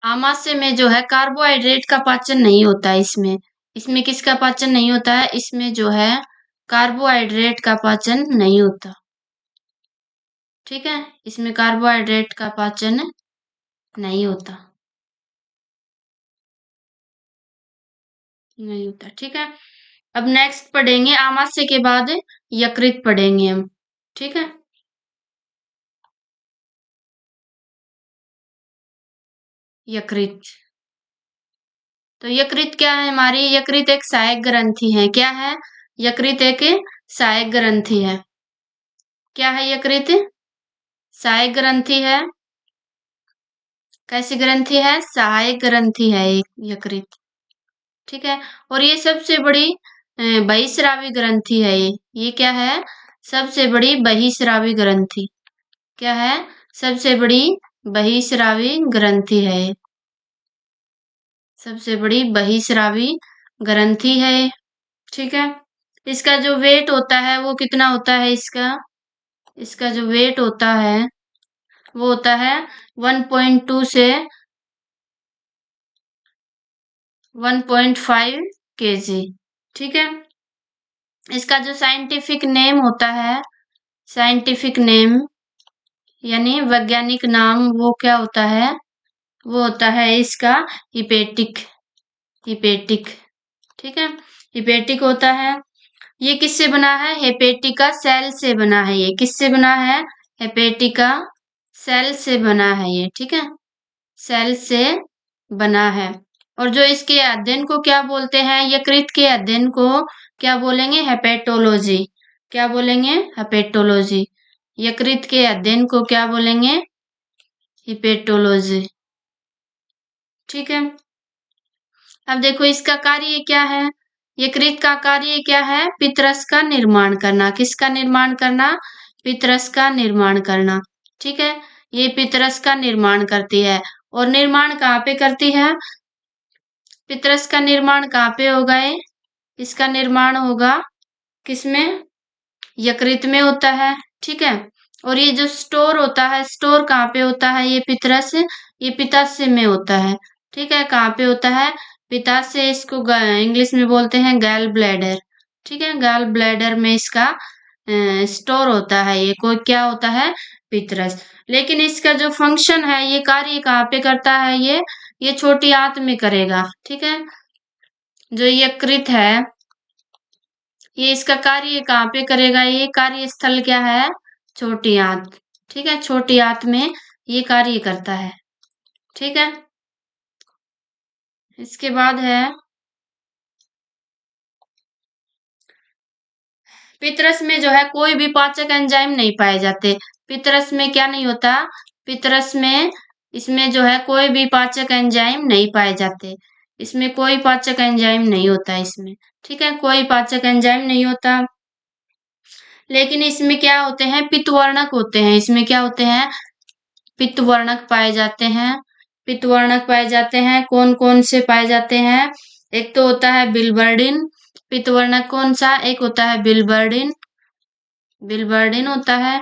आमाशय में जो है कार्बोहाइड्रेट का पाचन नहीं होता है इसमें। इसमें किसका पाचन नहीं होता है? इसमें जो है कार्बोहाइड्रेट का पाचन नहीं होता। ठीक है, इसमें कार्बोहाइड्रेट का पाचन नहीं होता, नहीं होता। ठीक है, अब नेक्स्ट पढ़ेंगे आमाशय के बाद यकृत पढ़ेंगे हम। ठीक है, यकृत। तो यकृत क्या है हमारी? यकृत एक सहायक ग्रंथि है। क्या है? यकृत एक सहायक ग्रंथि है। क्या है यकृत? सहायक ग्रंथि है। कैसी ग्रंथि है? सहायक ग्रंथि है एक यकृत। ठीक है, और ये सबसे बड़ी बहिस्रावी ग्रंथि है। ये क्या है? सबसे बड़ी बहिस्रावी ग्रंथि। क्या है? सबसे बड़ी बहिस्रावी ग्रंथि है। सबसे बड़ी बहिस्रावी ग्रंथि है। ठीक है, इसका जो वेट होता है वो कितना होता है? इसका जो वेट होता है वो होता है 1.2 से 1.5 kg। ठीक है, इसका जो साइंटिफिक नेम होता है, साइंटिफिक नेम यानी वैज्ञानिक नाम, वो क्या होता है? वो होता है इसका हिपेटिक। हिपेटिक। ठीक है, हिपेटिक होता है। ये किससे बना है? हेपेटिका सेल से बना है। ये किससे बना है? हेपेटिका सेल से बना है ये। ठीक है, सेल से बना है। और जो इसके अध्ययन को क्या बोलते हैं? यकृत के अध्ययन को क्या बोलेंगे? हेपेटोलॉजी। क्या बोलेंगे? हेपेटोलॉजी। यकृत के अध्ययन को क्या बोलेंगे? हिपेटोलॉजी। ठीक है, अब देखो इसका कार्य क्या है? यकृत का कार्य क्या है? पित्तरस का निर्माण करना। किसका निर्माण करना? पित्तरस का निर्माण करना। ठीक है, ये पित्तरस का निर्माण करती है। और निर्माण कहाँ पे करती है? पित्तरस का निर्माण कहाँ पे होगा? इसका निर्माण होगा किसमें? यकृत में होता है। ठीक है, और ये जो स्टोर होता है, स्टोर कहाँ पे होता है? ये पित्तरस, ये पित्ताशय में होता है। ठीक है, कहाँ पे होता है? पित्ताशय। इसको इंग्लिश में बोलते हैं गैल ब्लैडर। ठीक है, गैल ब्लैडर में इसका स्टोर होता है। ये कोई क्या होता है? पित्तरस। लेकिन इसका जो फंक्शन है, ये कार्य कहाँ पे करता है? ये छोटी आंत में करेगा। ठीक है, जो यकृत है ये इसका कार्य कहाँ पे करेगा? ये कार्य स्थल क्या है? छोटी आंत। ठीक है, छोटी आंत में ये कार्य करता है। ठीक है, इसके बाद है पित्तरस में जो है कोई भी पाचक एंजाइम नहीं पाए जाते। पित्तरस में क्या नहीं होता? पित्तरस में इसमें जो है कोई भी पाचक एंजाइम नहीं पाए जाते। इसमें कोई पाचक एंजाइम नहीं होता इसमें। ठीक है, कोई पाचक एंजाइम नहीं होता। लेकिन इसमें क्या होते हैं? पित्तवर्णक होते हैं। इसमें क्या होते हैं? पित्तवर्णक पाए जाते हैं। पित्तवर्णक पाए जाते हैं। कौन कौन से पाए जाते हैं? एक तो होता है बिलबर्डिन। पित्तवर्णक कौन सा? एक होता है बिलबर्डिन। बिलबर्डिन होता है।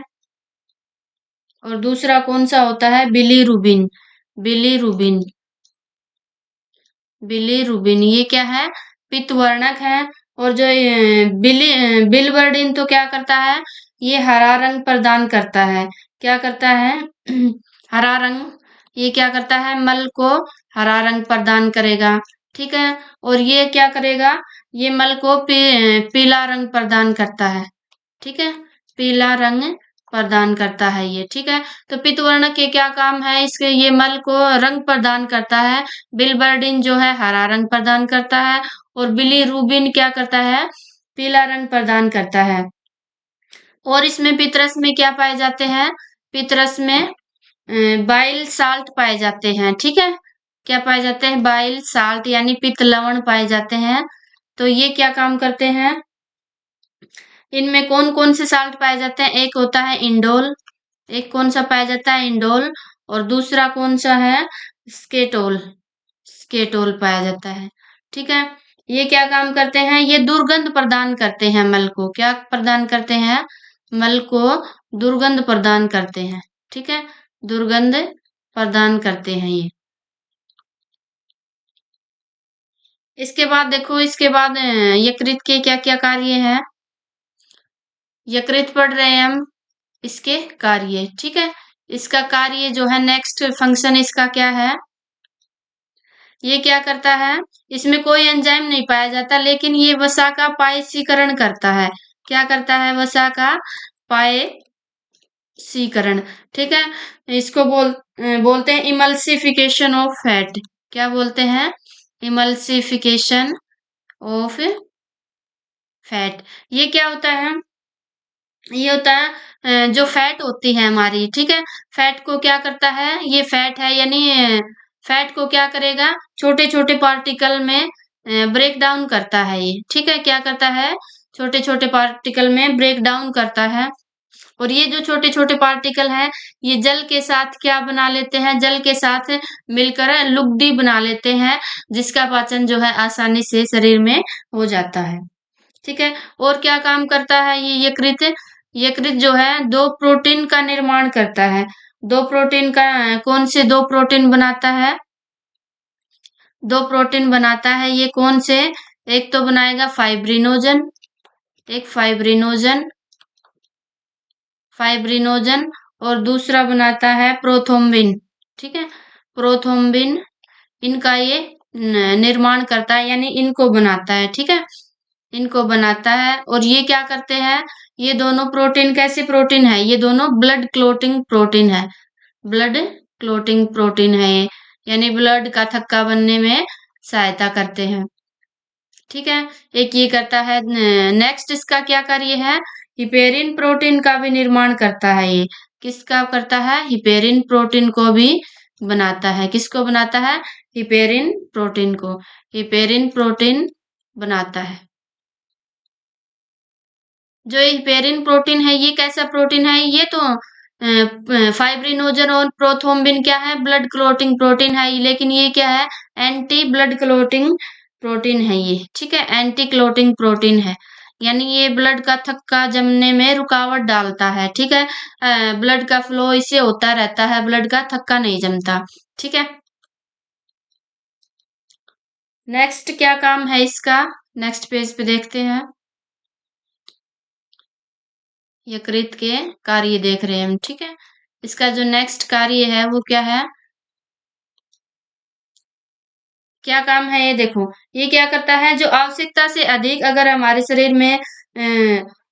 और दूसरा कौन सा होता है? बिलीरुबिन। बिलीरुबिन। बिलीरुबिन ये क्या है? पित्तवर्णक है। और जो बिलबर्डिन तो क्या करता है? ये हरा रंग प्रदान करता है। क्या करता है? हरा रंग। ये क्या करता है? मल को हरा रंग प्रदान करेगा। ठीक है, और ये क्या करेगा? ये मल को पीला रंग प्रदान करता है। ठीक है, पीला रंग प्रदान करता है ये। ठीक है, तो पित्तवर्ण के क्या काम है? इसके ये मल को रंग प्रदान करता है। बिलबर्डिन जो है हरा रंग प्रदान करता है। और बिलीरुबिन क्या करता है? पीला रंग प्रदान करता है। और इसमें पित्तरस में क्या पाए जाते हैं? पित्तरस में बाइल साल्ट पाए जाते हैं। ठीक है, क्या पाए जाते हैं? बाइल साल्ट यानी पित्त लवण पाए जाते हैं। तो ये क्या काम करते हैं? इनमें कौन कौन से साल्ट पाए जाते हैं? एक होता है इंडोल। एक कौन सा पाया जाता है? इंडोल। और दूसरा कौन सा है? स्केटोल। स्केटोल पाया जाता है। ठीक है, ये क्या काम करते हैं? ये दुर्गंध प्रदान करते हैं मल को। क्या प्रदान करते हैं? मल को दुर्गंध प्रदान करते हैं। ठीक है, दुर्गंध प्रदान करते हैं ये। इसके बाद देखो, इसके बाद यकृत के क्या क्या कार्य हैं। यकृत पढ़ रहे हैं हम, इसके कार्य, ठीक है। इसका कार्य जो है, नेक्स्ट फंक्शन इसका क्या है, ये क्या करता है, इसमें कोई एंजाइम नहीं पाया जाता, लेकिन ये वसा का पायसीकरण करता है। क्या करता है, वसा का पायसीकरण, ठीक है। इसको बोलते हैं इमल्सिफिकेशन ऑफ फैट। क्या बोलते हैं, इमल्सिफिकेशन ऑफ फैट। ये क्या होता है, ये होता है जो फैट होती है हमारी, ठीक है। फैट को क्या करता है, ये फैट है यानी फैट को क्या करेगा, छोटे छोटे पार्टिकल में ब्रेक डाउन करता है ये, ठीक है। क्या करता है, छोटे छोटे पार्टिकल में ब्रेक डाउन करता है। और ये जो छोटे छोटे पार्टिकल हैं, ये जल के साथ क्या बना लेते हैं, जल के साथ मिलकर लुगदी बना लेते हैं, जिसका पाचन जो है आसानी से शरीर में हो जाता है, ठीक है। और क्या काम करता है ये यकृत, यकृत जो है दो प्रोटीन का निर्माण करता है। दो प्रोटीन का, कौन से दो प्रोटीन बनाता है, दो प्रोटीन बनाता है, ये कौन से, एक तो बनाएगा फाइब्रिनोजन, एक फाइब्रिनोजन, फाइब्रिनोजन, और दूसरा बनाता है प्रोथ्रोम्बिन, ठीक है। प्रोथ्रोम्बिन, इनका ये निर्माण करता है, यानी इनको बनाता है, ठीक है। इनको बनाता है। और ये क्या करते हैं, ये दोनों प्रोटीन कैसे प्रोटीन है, ये दोनों ब्लड क्लोटिंग प्रोटीन है, ब्लड क्लोटिंग प्रोटीन है ये, यानी ब्लड का थक्का बनने में सहायता करते हैं, ठीक है। एक ये करता है। नेक्स्ट इसका क्या कार्य है, हिपेरिन प्रोटीन का भी निर्माण करता है ये। किसका करता है, हिपेरिन प्रोटीन को भी बनाता है। किसको बनाता है, हिपेरिन प्रोटीन को, हिपेरिन प्रोटीन बनाता है। जो हिपेरिन प्रोटीन है, ये कैसा प्रोटीन है, ये तो फाइब्रिनोजन और प्रोथ्रोम्बिन क्या है, ब्लड क्लोटिंग प्रोटीन है, लेकिन ये क्या है, एंटी ब्लड क्लोटिंग प्रोटीन है ये, ठीक है। एंटी क्लोटिंग प्रोटीन है, यानी ये ब्लड का थक्का जमने में रुकावट डालता है, ठीक है। ब्लड का फ्लो इससे होता रहता है, ब्लड का थक्का नहीं जमता, ठीक है। नेक्स्ट क्या काम है इसका, नेक्स्ट पेज पे देखते हैं। यकृत के कार्य देख रहे हैं हम, ठीक है। इसका जो नेक्स्ट कार्य है वो क्या है, क्या काम है ये देखो। ये क्या करता है, जो आवश्यकता से अधिक अगर हमारे शरीर में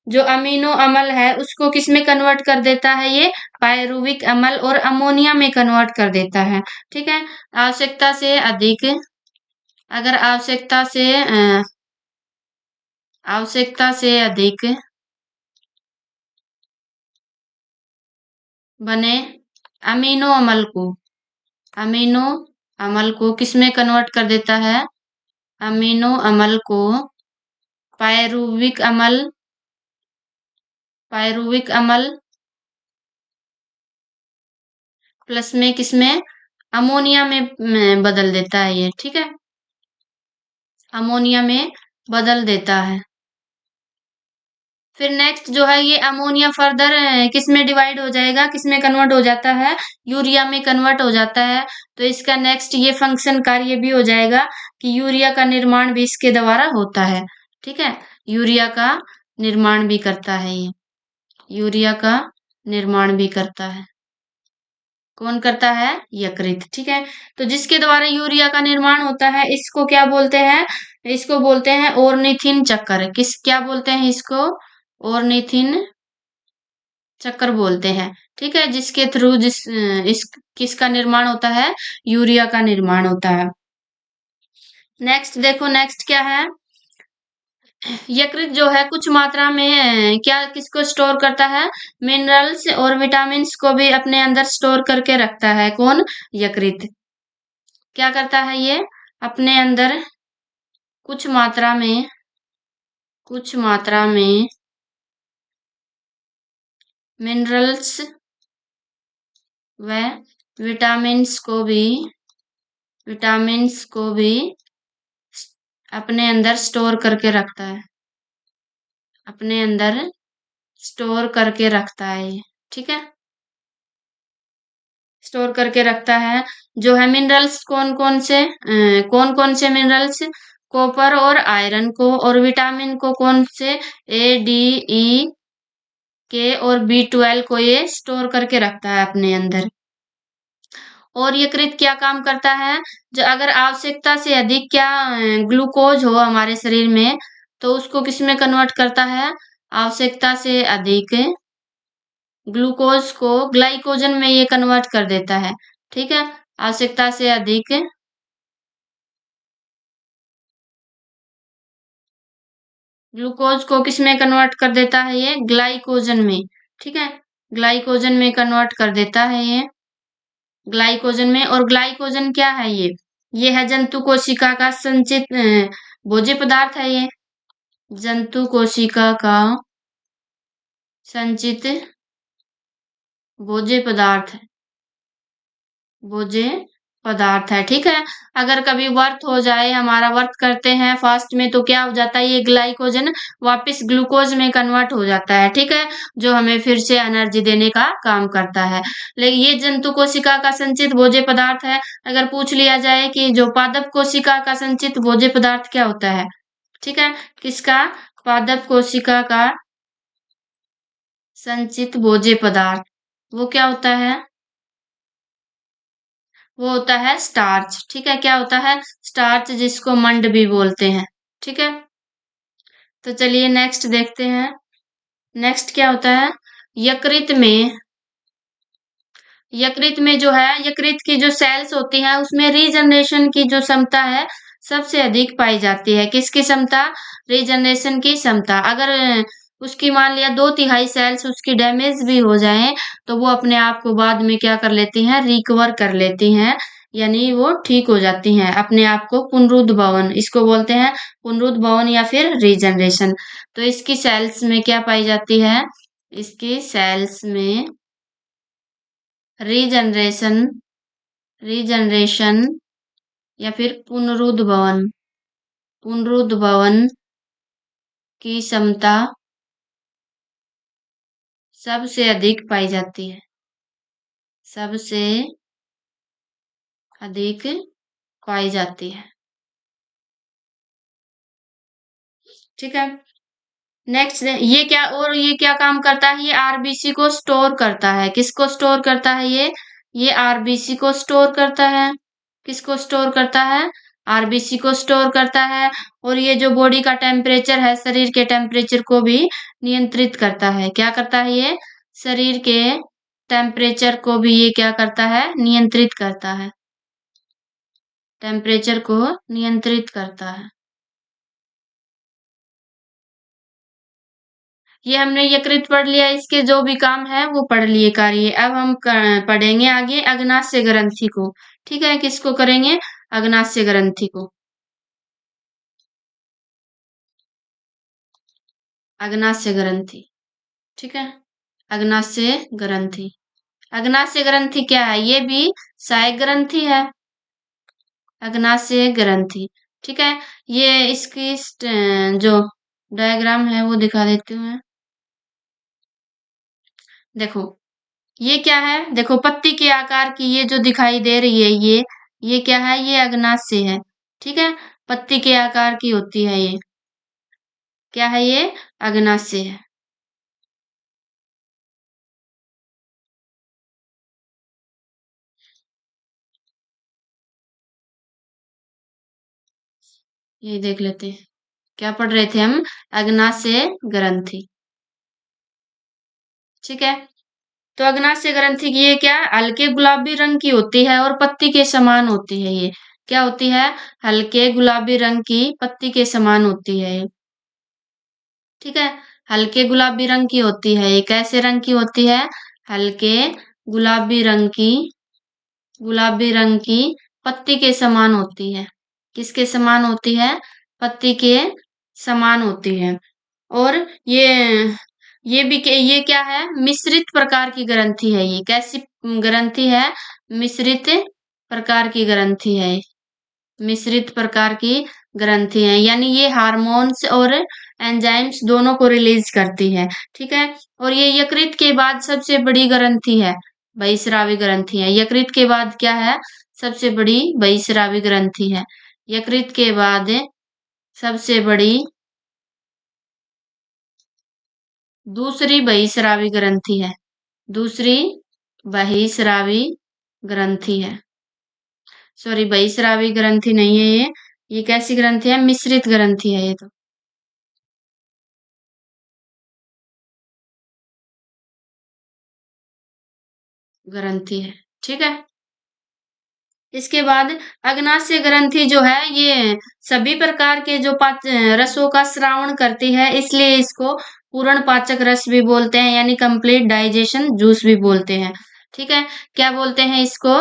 जो अमीनो अम्ल है उसको किस में कन्वर्ट कर देता है, ये पायरुविक अम्ल और अमोनिया में कन्वर्ट कर देता है, ठीक है। आवश्यकता से अधिक, अगर आवश्यकता से अधिक बने अमीनो अम्ल को, अमीनो अम्ल को किस में कन्वर्ट कर देता है, अमीनो अम्ल को पायरुविक अम्ल, पायरुविक अम्ल प्लस में किसमें, अमोनिया में बदल देता है ये, ठीक है। अमोनिया में बदल देता है। फिर नेक्स्ट जो है, ये अमोनिया फर्दर किस में डिवाइड हो जाएगा, किस में कन्वर्ट हो जाता है, यूरिया में कन्वर्ट हो जाता है। तो इसका नेक्स्ट ये फंक्शन कार्य भी हो जाएगा कि यूरिया का निर्माण भी इसके द्वारा होता है, ठीक है। यूरिया का निर्माण भी करता है ये, यूरिया का निर्माण भी करता है। कौन करता है, यकृत, ठीक है। तो जिसके द्वारा यूरिया का निर्माण होता है, इसको क्या बोलते हैं, इसको बोलते हैं ओर्निथिन चक्कर। किस, क्या बोलते हैं इसको, ओर्निथिन चक्कर बोलते हैं, ठीक है। जिसके थ्रू इस किसका निर्माण होता है, यूरिया का निर्माण होता है। नेक्स्ट देखो, नेक्स्ट क्या है, यकृत जो है कुछ मात्रा में क्या किसको स्टोर करता है, मिनरल्स और विटामिन्स को भी अपने अंदर स्टोर करके रखता है। कौन, यकृत। क्या करता है ये, अपने अंदर कुछ मात्रा में, कुछ मात्रा में मिनरल्स व विटामिन्स को भी, विटामिन्स को भी अपने अंदर स्टोर करके रखता है, अपने अंदर स्टोर करके रखता है ये, ठीक है। स्टोर करके रखता है। जो है मिनरल्स, कौन कौन से मिनरल्स, कॉपर और आयरन को, और विटामिन को कौन से, ए, डी, ई, के और B12 को ये स्टोर करके रखता है अपने अंदर। और यकृत क्या काम करता है, जो अगर आवश्यकता से अधिक क्या ग्लूकोज हो हमारे शरीर में, तो उसको किस में कन्वर्ट करता है, आवश्यकता से अधिक ग्लूकोज को ग्लाइकोजन में ये कन्वर्ट कर देता है। ठीक है, आवश्यकता से अधिक ग्लूकोज को किस में कन्वर्ट कर देता है, ये ग्लाइकोजन में। ठीक है, ग्लाइकोजन में कन्वर्ट कर देता है ये, ग्लाइकोजन में। और ग्लाइकोजन क्या है, ये है जंतु कोशिका का संचित भोज्य पदार्थ है ये, जंतु कोशिका का संचित भोज्य पदार्थ है, भोज्य पदार्थ है। ठीक है, अगर कभी वर्त हो जाए, हमारा वर्त करते हैं फास्ट में, तो क्या हो जाता है, ये ग्लाइकोजन वापस ग्लूकोज में कन्वर्ट हो जाता है। ठीक है, जो हमें फिर से एनर्जी देने का काम करता है। लेकिन ये जंतु कोशिका का संचित भोज्य पदार्थ है। अगर पूछ लिया जाए कि जो पादप कोशिका का संचित भोज्य पदार्थ क्या होता है, ठीक है, किसका, पादप कोशिका का संचित भोज्य पदार्थ, वो क्या होता है, वो होता है स्टार्च। ठीक है, क्या होता है, स्टार्च, जिसको मंड भी बोलते हैं। ठीक है, तो चलिए नेक्स्ट देखते हैं। नेक्स्ट क्या होता है, यकृत में, यकृत में जो है, यकृत की जो सेल्स होती हैं उसमें रीजनरेशन की जो क्षमता है सबसे अधिक पाई जाती है। किसकी क्षमता, रीजनरेशन की क्षमता। अगर उसकी मान लिया 2/3 सेल्स उसकी डैमेज भी हो जाए, तो वो अपने आप को बाद में क्या कर लेती हैं, रिकवर कर लेती हैं, यानी वो ठीक हो जाती हैं अपने आप को, पुनरुद्भवन इसको बोलते हैं, पुनरुद्भवन या फिर रीजनरेशन। तो इसकी सेल्स में क्या पाई जाती है, इसकी सेल्स में रीजनरेशन, रीजनरेशन या फिर पुनरुद्भवन, पुनरुद्भवन की क्षमता सबसे अधिक पाई जाती है, सबसे अधिक पाई जाती है। ठीक है, नेक्स्ट ये क्या, और ये क्या काम करता है, ये आरबीसी को स्टोर करता है। किसको स्टोर करता है, ये आरबीसी को स्टोर करता है। किसको स्टोर करता है, आरबीसी को स्टोर करता है। और ये जो बॉडी का टेम्परेचर है, शरीर के टेम्परेचर को भी नियंत्रित करता है। क्या करता है, ये शरीर के टेम्परेचर को भी ये क्या करता है, नियंत्रित करता है, टेम्परेचर को नियंत्रित करता है। ये हमने यकृत पढ़ लिया, इसके जो भी काम है वो पढ़ लिए कार्य। अब हम पढ़ेंगे आगे अग्नाशय ग्रंथि को। ठीक है, किसको करेंगे, अग्नाशय ग्रंथि को, अग्नाशय ग्रंथि। ठीक है, अग्नाशय ग्रंथि, अग्नाशय ग्रंथि क्या है, ये भी सहायक ग्रंथि है, अग्नाशय ग्रंथि। ठीक है, ये इसकी जो डायग्राम है वो दिखा देती हूँ मैं। देखो ये क्या है, देखो पत्ती के आकार की ये जो दिखाई दे रही है, ये क्या है, ये अग्नाशय है। ठीक है, पत्ती के आकार की होती है, ये क्या है, ये अग्नाशय है। ये देख लेते हैं, क्या पढ़ रहे थे हम, अग्नाशय ग्रंथि। ठीक है, तो अग्नाशय ग्रंथि की ये क्या, हल्के गुलाबी रंग की होती है और पत्ती के समान होती है। ये क्या होती है, हल्के गुलाबी रंग की पत्ती के समान होती है ये। ठीक है, हल्के गुलाबी रंग की होती है ये। कैसे रंग की होती है, हल्के गुलाबी रंग की, गुलाबी रंग की पत्ती के समान होती है। किसके समान होती है, पत्ती के समान होती है। और ये भी ये क्या है, मिश्रित प्रकार की ग्रंथि है। ये कैसी ग्रंथि है, मिश्रित प्रकार की ग्रंथि है, मिश्रित प्रकार की ग्रंथि है, यानी ये हार्मोन्स और एंजाइम्स दोनों को रिलीज करती है। ठीक है, और ये यकृत के बाद सबसे बड़ी ग्रंथि है, बहिस्रावी ग्रंथि है। यकृत के बाद क्या है, सबसे बड़ी बहिस्रावी ग्रंथि है। यकृत के बाद सबसे बड़ी दूसरी बहिस्रावी ग्रंथि है। दूसरी बहिस्रावी ग्रंथि है। सॉरी, बहिस्रावी ग्रंथि नहीं है ये कैसी ग्रंथि है? मिश्रित ग्रंथि है ये तो। ग्रंथि है, ठीक है। इसके बाद अग्नाशय ग्रंथि जो है ये सभी प्रकार के जो रसों का श्रावण करती है, इसलिए इसको पूर्ण पाचक रस भी बोलते हैं, यानी कंप्लीट डाइजेशन जूस भी बोलते हैं। ठीक है, क्या बोलते हैं इसको?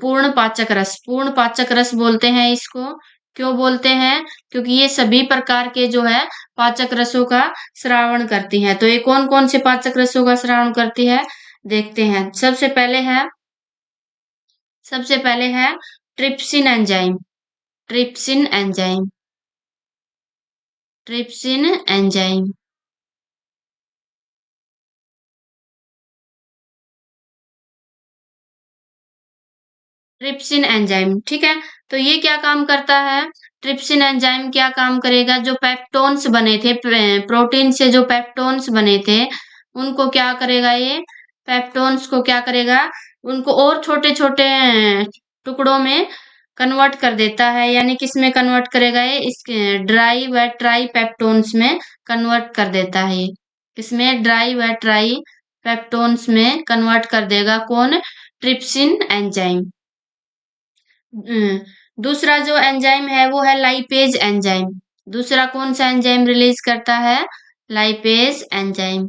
पूर्ण पाचक रस, पूर्ण पाचक रस बोलते हैं इसको। क्यों बोलते हैं? क्योंकि ये सभी प्रकार के जो है पाचक रसों का श्रावण करती है। तो ये कौन कौन से पाचक रसों का श्रावण करती है, देखते हैं। सबसे पहले है trypsin enzyme. Trypsin enzyme. Trypsin enzyme. Trypsin enzyme, ठीक है। तो ये क्या काम करता है? ट्रिप्सिन एंजाइम क्या काम करेगा? जो पेप्टोन्स बने थे, प्रोटीन से जो पेप्टोन्स बने थे, उनको क्या करेगा ये? पेप्टोन्स को क्या करेगा? उनको और छोटे छोटे टुकड़ों में कन्वर्ट कर देता है। यानी किस में कन्वर्ट करेगा ये? इस ड्राई व ट्राई पेप्टोन्स में कन्वर्ट कर देता है ये। किसमें? ड्राई व ट्राई पेप्टोन्स में कन्वर्ट कर देगा। कौन? Trypsin enzyme. दूसरा जो एंजाइम है वो है लाइपेज एंजाइम। दूसरा कौन सा एंजाइम रिलीज करता है? Lipase enzyme.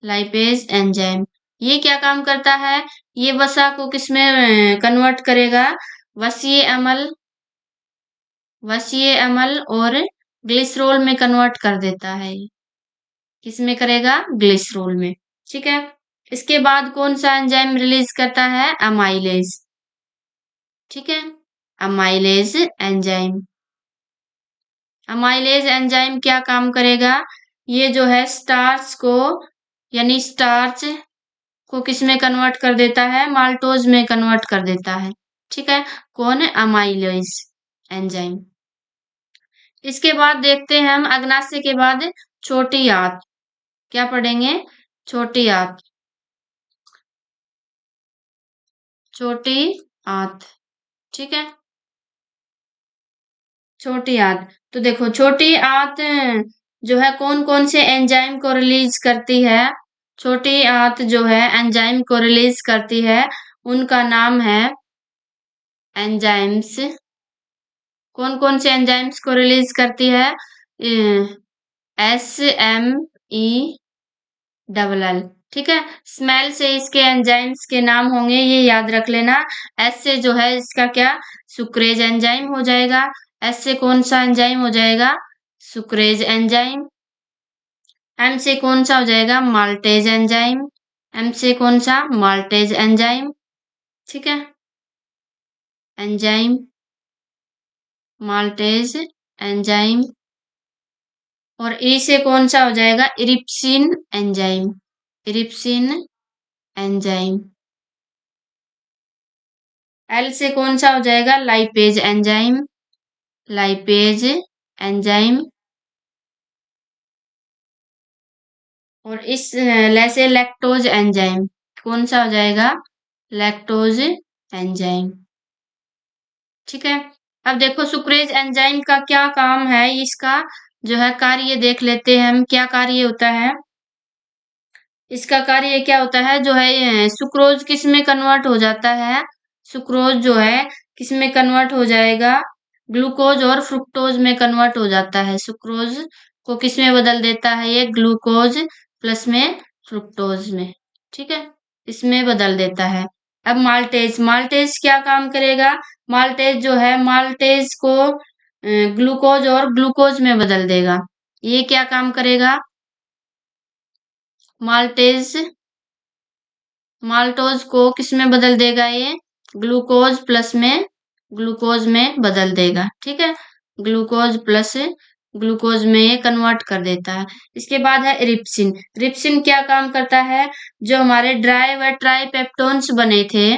Lipase enzyme. ये क्या काम करता है? ये वसा को किसमें कन्वर्ट करेगा? वसीय अम्ल, वसीय अम्ल और ग्लिसरॉल में कन्वर्ट कर देता है। किसमें करेगा? ग्लिसरॉल में, ठीक है। इसके बाद कौन सा एंजाइम रिलीज करता है? अमाइलेज, ठीक है। Amylase enzyme. अमाइलेज एंजाइम क्या काम करेगा? ये जो है स्टार्च को, यानी स्टार्च को किसमें कन्वर्ट कर देता है? माल्टोज में कन्वर्ट कर देता है, ठीक है। कौन है? Amylase enzyme. इसके बाद देखते हैं हम अग्नाशय के बाद छोटी आंत। क्या पढ़ेंगे? छोटी आंत। छोटी आंत, ठीक है। छोटी आंत। तो देखो छोटी आंत जो है कौन कौन से एंजाइम को रिलीज करती है? छोटी आंत जो है एंजाइम को रिलीज करती है, उनका नाम है एंजाइम्स। कौन कौन से एंजाइम्स को रिलीज करती है? SME, ठीक है। स्मेल से इसके एंजाइम्स के नाम होंगे, ये याद रख लेना। एस से जो है इसका क्या? सुक्रेज एंजाइम हो जाएगा। एस से कौन सा एंजाइम हो जाएगा? Sucrase enzyme. एम से कौन सा हो जाएगा? Maltase enzyme. एम से कौन सा? माल्टेज एंजाइम, ठीक है। Enzyme, maltase enzyme. और ई से कौन सा हो जाएगा? इरिप्सिन एंजाइम। इरिप्सिन एंजाइम। एल से कौन सा हो जाएगा? Lipase enzyme. Lipase enzyme. और इस ले से लैक्टोज एंजाइम। कौन सा हो जाएगा? लैक्टोज एंजाइम, ठीक है। अब देखो सुक्रेज एंजाइम का क्या काम है, इसका जो है कार्य देख लेते हैं हम। क्या कार्य होता है इसका? कार्य क्या होता है जो है सुक्रोज किस में कन्वर्ट हो जाता है? सुक्रोज जो है किस में कन्वर्ट हो जाएगा? ग्लूकोज और फ्रुक्टोज में कन्वर्ट हो जाता है। सुक्रोज को किस में बदल देता है? ये ग्लूकोज प्लस में फ्रुक्टोज में, ठीक है, इसमें बदल देता है। अब माल्टेज, माल्टेज क्या काम करेगा? माल्टेज जो है माल्टेज को ग्लूकोज और ग्लूकोज में बदल देगा। ये क्या काम करेगा? माल्टेज माल्टोज को किस में बदल देगा? ये ग्लूकोज प्लस में ग्लूकोज में बदल देगा, ठीक है। ग्लूकोज प्लस ग्लूकोज में ये कन्वर्ट कर देता है। इसके बाद है रिप्सिन। रिप्सिन क्या काम करता है? जो हमारे ड्राई व ट्राई पेप्टोन्स बने थे,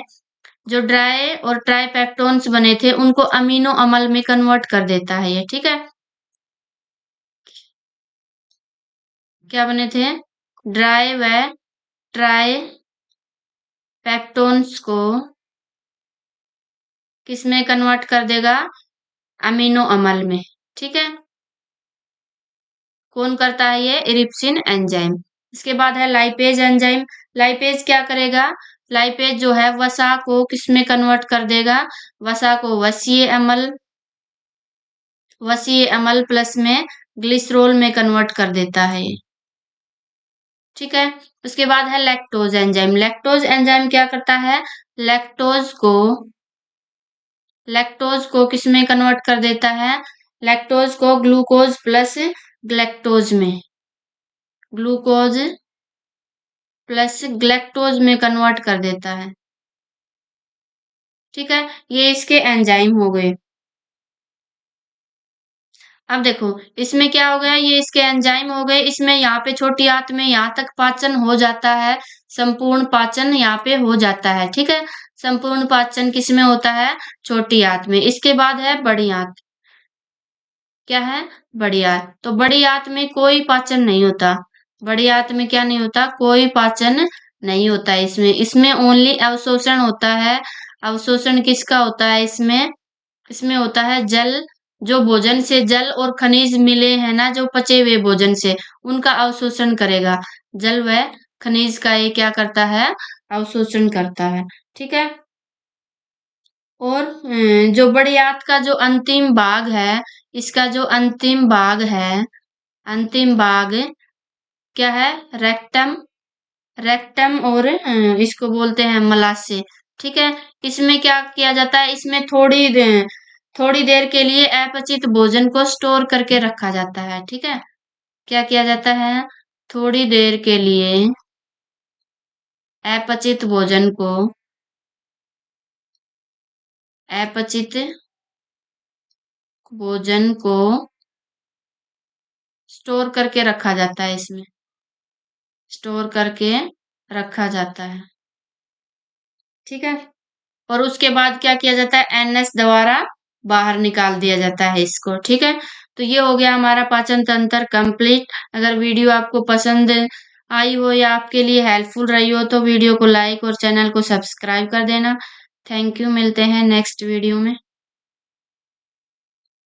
जो ड्राई और ट्राइपेप्टोन्स बने थे उनको अमीनो अम्ल में कन्वर्ट कर देता है ये, ठीक है। क्या बने थे? ड्राई व ट्राई पेप्टोन्स को किसमें कन्वर्ट कर देगा? अमीनो अम्ल में, ठीक है। कौन करता है ये? इरिप्सिन एंजाइम। इसके बाद है लाइपेज एंजाइम। लाइपेज क्या करेगा? लाइपेज जो है वसा को किसमें कन्वर्ट कर देगा? वसा को वसीय अम्ल प्लस में ग्लिसरॉल में कन्वर्ट कर देता है ये, ठीक है। उसके बाद है लैक्टोज एंजाइम। लैक्टोज एंजाइम क्या करता है? लैक्टोज को किसमें कन्वर्ट कर देता है? लैक्टोज को ग्लूकोज प्लस ग्लैक्टोज में, ग्लूकोज प्लस ग्लैक्टोज में कन्वर्ट कर देता है, ठीक है। ये इसके एंजाइम हो गए। अब देखो इसमें क्या हो गया, ये इसके एंजाइम हो गए। इसमें यहाँ पे छोटी आंत में यहाँ तक पाचन हो जाता है, संपूर्ण पाचन यहाँ पे हो जाता है, ठीक है। संपूर्ण पाचन किसमें होता है? छोटी आंत में। इसके बाद है बड़ी आंत। क्या है? बड़ी आंत। तो बड़ी आंत में कोई पाचन नहीं होता। बड़ी आंत में क्या नहीं होता? कोई पाचन नहीं होता इसमें। इसमें ओनली अवशोषण होता है। अवशोषण किसका होता है इसमें? इसमें होता है जल, जो भोजन से जल और खनिज मिले हैं ना, जो पचे हुए भोजन से, उनका अवशोषण करेगा। जल व खनिज का ये क्या करता है? अवशोषण करता है, ठीक है। और जो बड़ी आंत का जो अंतिम भाग है, इसका जो अंतिम भाग है, अंतिम भाग क्या है? रेक्टम। रेक्टम और इसको बोलते हैं मलाशय, ठीक है। इसमें क्या किया जाता है? इसमें थोड़ी देर के लिए अपचित भोजन को स्टोर करके रखा जाता है, ठीक है। क्या किया जाता है? थोड़ी देर के लिए अपचित भोजन को, अपचित भोजन को स्टोर करके रखा जाता है। इसमें स्टोर करके रखा जाता है, ठीक है। और उसके बाद क्या किया जाता है? एनएस द्वारा बाहर निकाल दिया जाता है इसको, ठीक है। तो ये हो गया हमारा पाचन तंत्र कंप्लीट। अगर वीडियो आपको पसंद आई हो या आपके लिए हेल्पफुल रही हो तो वीडियो को लाइक और चैनल को सब्सक्राइब कर देना। Thank you. मिलते हैं नेक्स्ट वीडियो में।